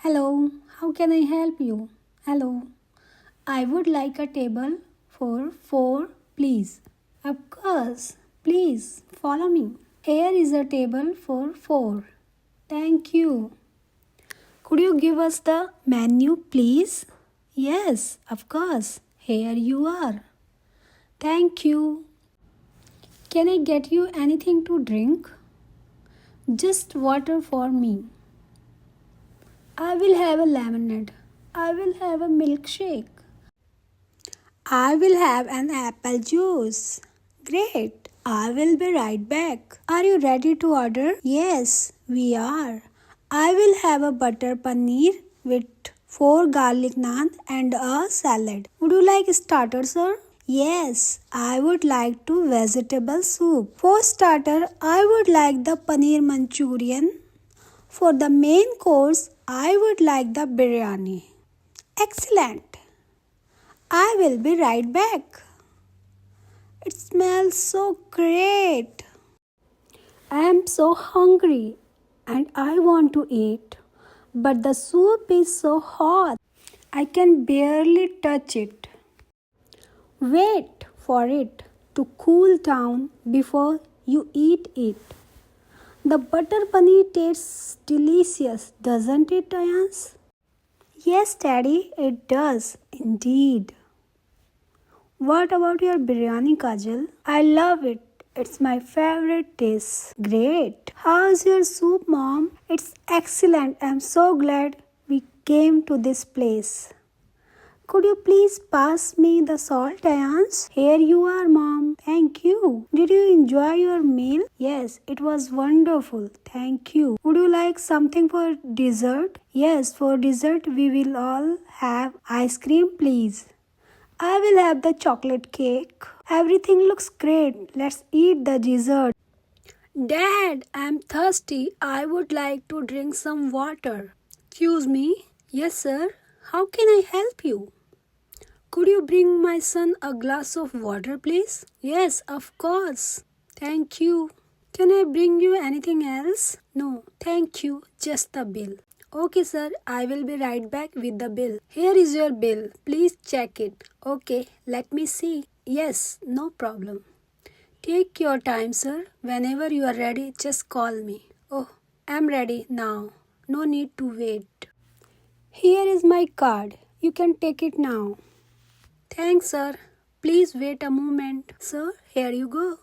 Hello, how can I help you? Hello, I would like a table for 4, please. Of course, please follow me. Here is a table for 4. Thank you. Could you give us the menu, please? Yes, of course. Here you are. Thank you. Can I get you anything to drink? Just water for me. I will have a lemonade. I will have a milkshake. I will have an apple juice. Great. I will be right back. Are you ready to order? Yes, we are. I will have a butter paneer with 4 garlic naan and a salad. Would you like starter, sir? Yes, I would like 2 vegetable soup. For starter, I would like the paneer manchurian. For the main course, I would like the biryani. Excellent. I will be right back. It smells so great. I am so hungry and I want to eat. But the soup is so hot. I can barely touch it. Wait for it to cool down before you eat it. The butter paneer tastes delicious, doesn't it, Ayans? Yes, Daddy, it does, indeed. What about your biryani, Kajal? I love it. It's my favorite dish. Great. How's your soup, Mom? It's excellent. I'm so glad we came to this place. Could you please pass me the salt, Ayans? Here you are, Mom. Thank you. Did you enjoy your meal? Yes, it was wonderful. Thank you. Would you like something for dessert? Yes, for dessert we will all have ice cream, please. I will have the chocolate cake. Everything looks great. Let's eat the dessert. Dad, I'm thirsty. I would like to drink some water. Excuse me? Yes, sir. How can I help you? Could you bring my son a glass of water, please? Yes, of course. Thank you. Can I bring you anything else? No, thank you. Just the bill. Okay, sir. I will be right back with the bill. Here is your bill. Please check it. Okay, let me see. Yes, no problem. Take your time, sir. Whenever you are ready, just call me. Oh, I'm ready now. No need to wait. Here is my card. You can take it now. Thanks, sir. Please wait a moment. Sir, here you go.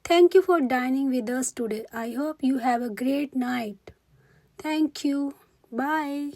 Thank you for dining with us today. I hope you have a great night. Thank you. Bye.